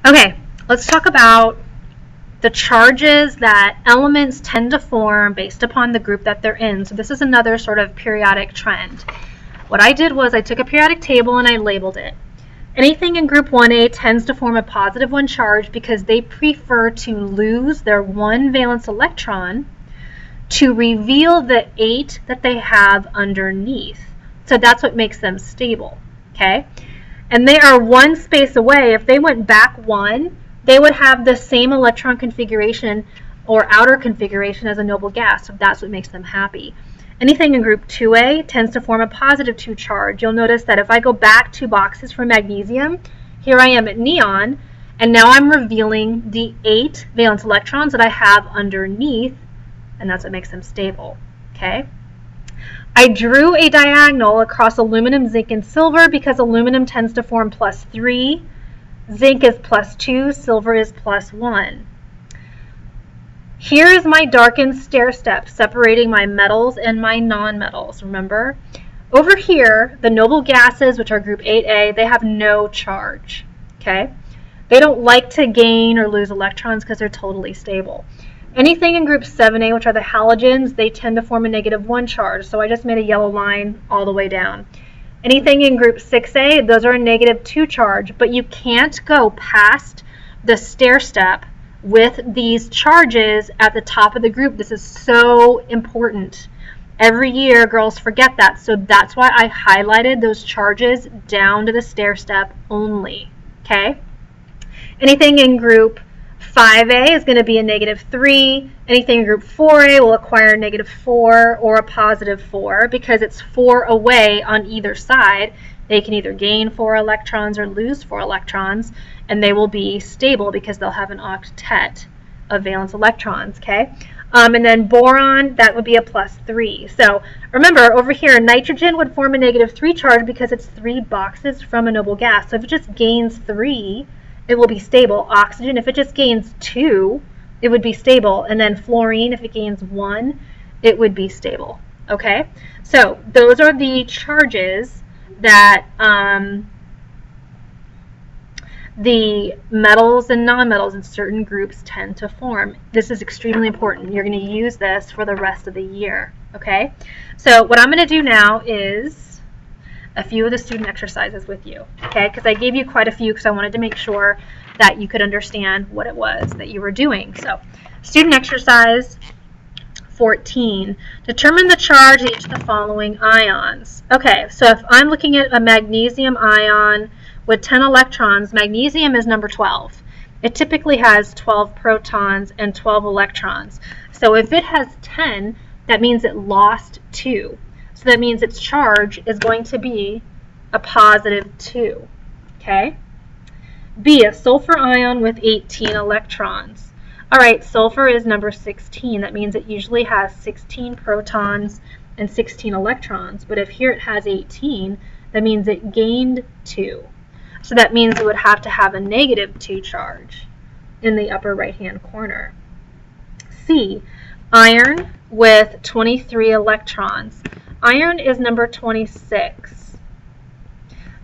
Okay, let's talk about the charges that elements tend to form based upon the group that they're in. So this is another sort of periodic trend. What I did was I took a periodic table and I labeled it. Anything in group 1A tends to form a positive 1 charge because they prefer to lose their 1 valence electron to reveal the 8 that they have underneath. So that's what makes them stable, okay? And they are 1 space away. If they went back 1, they would have the same electron configuration or outer configuration as a noble gas, so that's what makes them happy. Anything in group 2A tends to form a positive 2 charge. You'll notice that if I go back 2 boxes for magnesium, here I am at neon, and now I'm revealing the 8 valence electrons that I have underneath, and that's what makes them stable, okay? I drew a diagonal across aluminum, zinc, and silver because aluminum tends to form +3, zinc is +2, silver is +1. Here is my darkened stair step separating my metals and my nonmetals, remember? Over here, the noble gases, which are group 8A, they have no charge, okay? They don't like to gain or lose electrons because they're totally stable. Anything in group 7A, which are the halogens, they tend to form a -1 charge, so I just made a yellow line all the way down. Anything in group 6A, those are a -2 charge, but you can't go past the stair step with these charges at the top of the group. This is so important. Every year, girls forget that, so that's why I highlighted those charges down to the stair step only, okay? Anything in group 5A is going to be a -3. Anything in group 4A will acquire a -4 or a +4 because it's 4 away on either side. They can either gain 4 electrons or lose 4 electrons, and they will be stable because they'll have an octet of valence electrons, okay? And then boron, that would be a +3. So remember, over here, nitrogen would form a -3 charge because it's 3 boxes from a noble gas. So if it just gains 3, it will be stable. Oxygen, if it just gains 2, it would be stable. And then fluorine, if it gains 1, it would be stable. Okay? So those are the charges that the metals and nonmetals in certain groups tend to form. This is extremely important. You're going to use this for the rest of the year. Okay? So what I'm going to do now is a few of the student exercises with you, okay? Because I gave you quite a few because I wanted to make sure that you could understand what it was that you were doing. So, student exercise 14. Determine the charge of each of the following ions. Okay, so if I'm looking at a magnesium ion with 10 electrons, magnesium is number 12. It typically has 12 protons and 12 electrons. So if it has 10, that means it lost 2. So that means its charge is going to be a +2, okay? B, a sulfur ion with 18 electrons. All right, sulfur is number 16. That means it usually has 16 protons and 16 electrons. But if here it has 18, that means it gained 2. So that means it would have to have a -2 charge in the upper right-hand corner. C, iron with 23 electrons. Iron is number 26.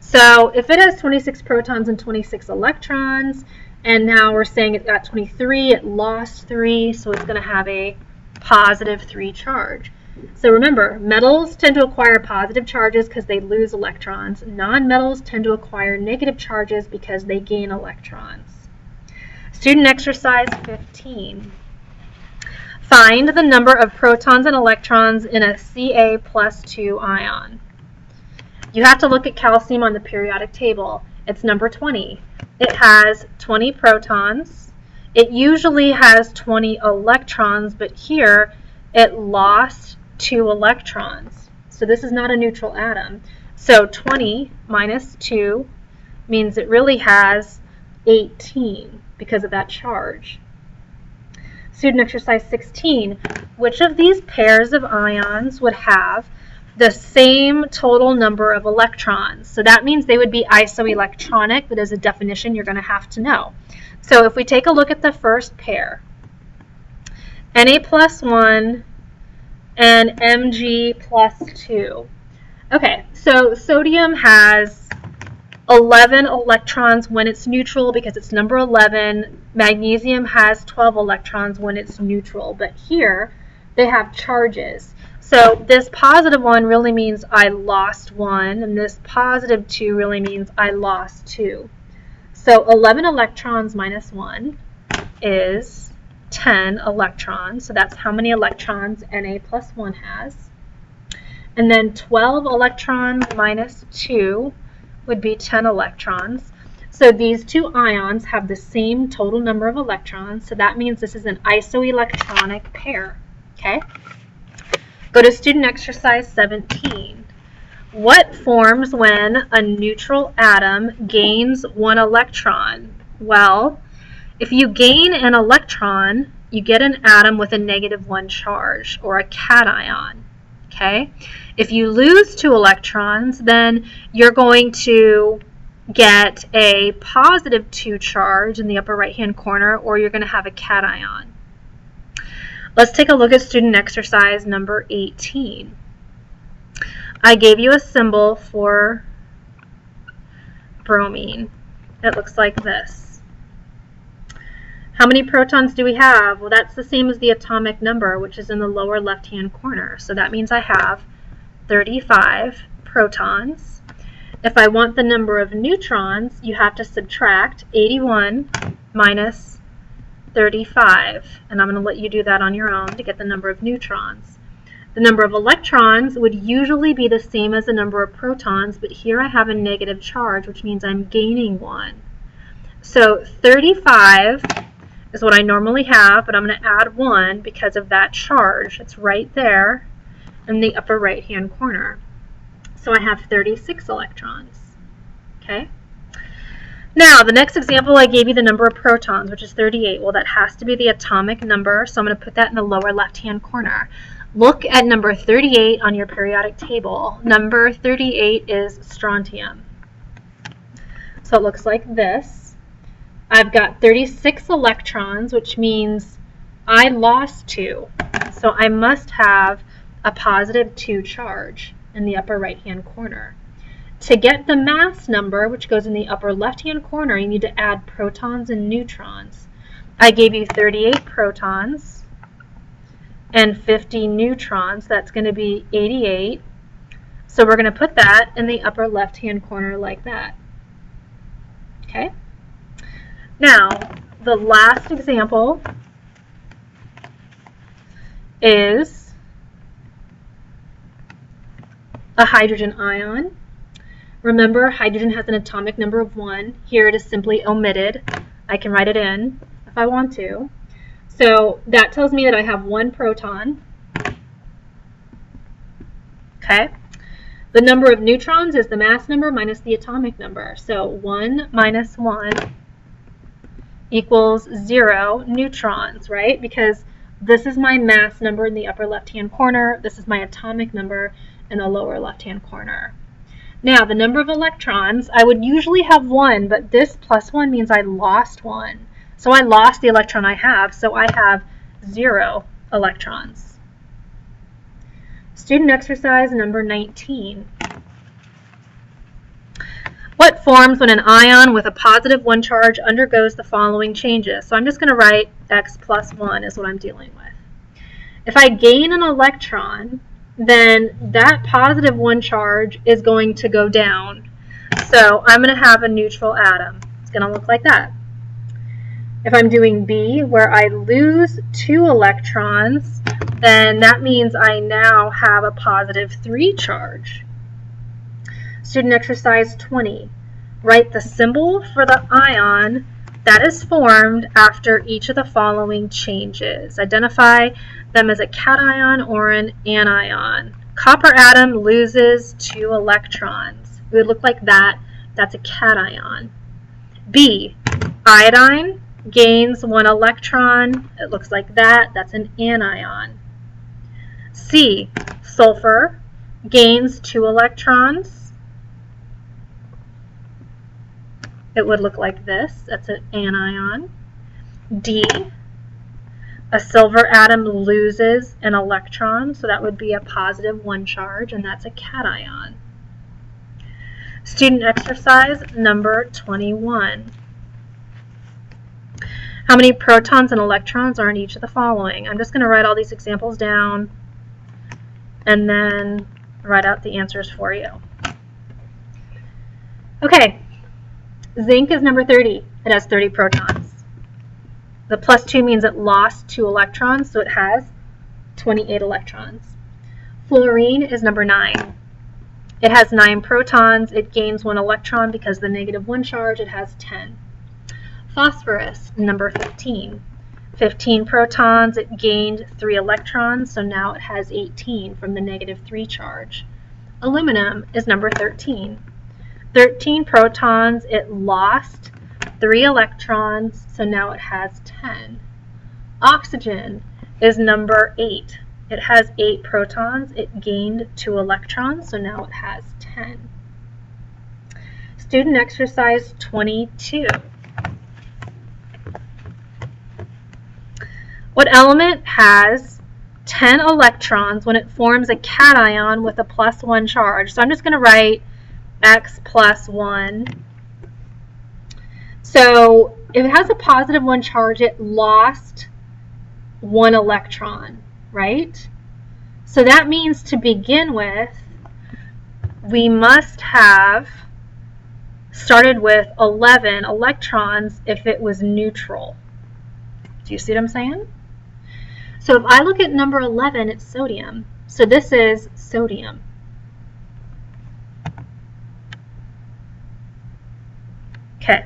So if it has 26 protons and 26 electrons, and now we're saying it got 23, it lost 3, so it's going to have a +3 charge. So remember, metals tend to acquire positive charges because they lose electrons. Non-metals tend to acquire negative charges because they gain electrons. Student exercise 15. Find the number of protons and electrons in a Ca+2 ion. You have to look at calcium on the periodic table. It's number 20. It has 20 protons. It usually has 20 electrons, but here it lost 2 electrons. So this is not a neutral atom. So 20 minus 2 means it really has 18 because of that charge. Student exercise 16. Which of these pairs of ions would have the same total number of electrons? So that means they would be isoelectronic. That is a definition you're going to have to know. So if we take a look at the first pair, Na+1 and Mg+2. Okay, so sodium has 11 electrons when it's neutral because it's number 11. Magnesium has 12 electrons when it's neutral, but here they have charges. So this positive 1 really means I lost 1, and this positive 2 really means I lost 2. So 11 electrons minus 1 is 10 electrons. So that's how many electrons Na plus 1 has. And then 12 electrons minus 2 would be 10 electrons. So these two ions have the same total number of electrons. So that means this is an isoelectronic pair. Okay? Go to student exercise 17. What forms when a neutral atom gains 1 electron? Well, if you gain an electron, you get an atom with a -1 charge, or a cation. Okay? If you lose 2 electrons, then you're going to get a +2 charge in the upper right-hand corner, or you're going to have a cation. Let's take a look at student exercise number 18. I gave you a symbol for bromine. It looks like this. How many protons do we have? Well, that's the same as the atomic number, which is in the lower left-hand corner. So that means I have 35 protons. If I want the number of neutrons, you have to subtract 81 minus 35. And I'm going to let you do that on your own to get the number of neutrons. The number of electrons would usually be the same as the number of protons, but here I have a negative charge, which means I'm gaining 1. So 35 is what I normally have, but I'm going to add 1 because of that charge. It's right there in the upper right-hand corner. So I have 36 electrons. Okay? Now, the next example, I gave you the number of protons, which is 38. Well, that has to be the atomic number, so I'm going to put that in the lower left-hand corner. Look at number 38 on your periodic table. Number 38 is strontium. So it looks like this. I've got 36 electrons, which means I lost 2. So I must have a +2 charge in the upper right-hand corner. To get the mass number, which goes in the upper left-hand corner, you need to add protons and neutrons. I gave you 38 protons and 50 neutrons. That's going to be 88. So we're going to put that in the upper left-hand corner like that. Okay? Now, the last example is a hydrogen ion. Remember, hydrogen has an atomic number of 1. Here it is simply omitted. I can write it in if I want to. So that tells me that I have 1 proton. Okay. The number of neutrons is the mass number minus the atomic number. So 1 minus 1 equals 0 neutrons, right? Because this is my mass number in the upper left-hand corner. This is my atomic number in the lower left-hand corner. Now, the number of electrons, I would usually have 1, but this +1 means I lost 1. So I lost the electron I have, so I have 0 electrons. Student exercise number 19. What forms when an ion with a +1 charge undergoes the following changes? So I'm just going to write X + 1 is what I'm dealing with. If I gain an electron, then that +1 charge is going to go down. So I'm going to have a neutral atom. It's going to look like that. If I'm doing B, where I lose 2 electrons, then that means I now have a +3 charge. Student exercise 20. Write the symbol for the ion that is formed after each of the following changes. Identify them as a cation or an anion. Copper atom loses 2 electrons. It would look like that. That's a cation. B, iodine gains 1 electron. It looks like that. That's an anion. C, sulfur gains 2 electrons. It would look like this. That's an anion. D, a silver atom loses an electron, so that would be a +1 charge, and that's a cation. Student exercise number 21. How many protons and electrons are in each of the following? I'm just going to write all these examples down and then write out the answers for you. Okay, zinc is number 30. It has 30 protons. The plus 2 means it lost 2 electrons, so it has 28 electrons. Fluorine is number 9. It has 9 protons. It gains 1 electron because of the -1 charge. It has 10. Phosphorus, number 15. 15 protons. It gained 3 electrons, so now it has 18 from the -3 charge. Aluminum is number 13. 13 protons. It lost 3 electrons, so now it has 10. Oxygen is number 8. It has 8 protons. It gained 2 electrons, so now it has 10. Student exercise 22. What element has 10 electrons when it forms a cation with a +1 charge? So I'm just going to write X plus 1. So if it has a +1 charge, it lost 1 electron, right? So that means to begin with, we must have started with 11 electrons if it was neutral. Do you see what I'm saying? So if I look at number 11, it's sodium. So this is sodium. Okay.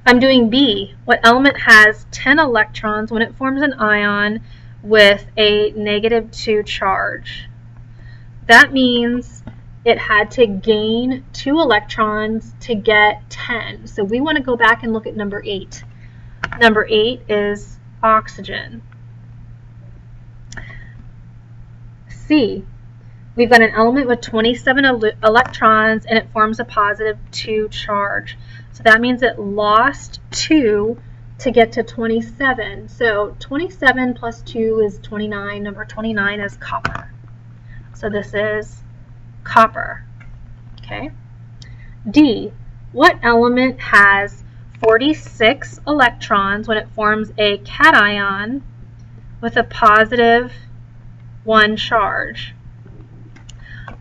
I'm doing B. What element has 10 electrons when it forms an ion with a -2 charge? That means it had to gain 2 electrons to get 10. So we want to go back and look at number 8. Number 8 is oxygen. C. We've got an element with 27 electrons and it forms a +2 charge. So that means it lost 2 to get to 27. So 27 plus 2 is 29. Number 29 is copper. So this is copper. Okay. D. What element has 46 electrons when it forms a cation with a +1 charge?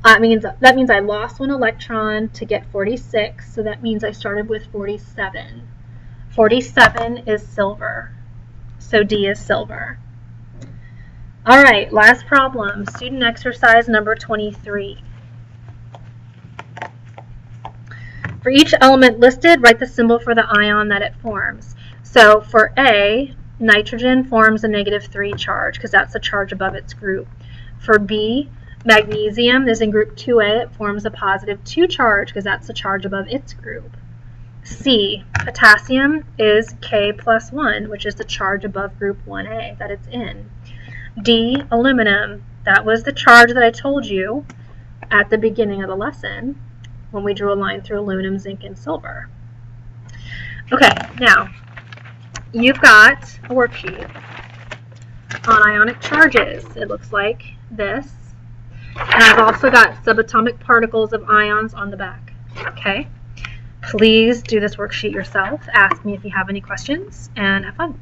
That means I lost 1 electron to get 46, so that means I started with 47. 47 is silver, so D is silver. All right, last problem, student exercise number 23. For each element listed, write the symbol for the ion that it forms. So for A, nitrogen forms a -3 charge because that's the charge above its group. For B, magnesium is in group 2A. It forms a +2 charge because that's the charge above its group. C, potassium is K plus 1, which is the charge above group 1A that it's in. D, aluminum. That was the charge that I told you at the beginning of the lesson when we drew a line through aluminum, zinc, and silver. Okay, now you've got a worksheet on ionic charges. It looks like this. And I've also got subatomic particles of ions on the back. Okay? Please do this worksheet yourself. Ask me if you have any questions, and have fun.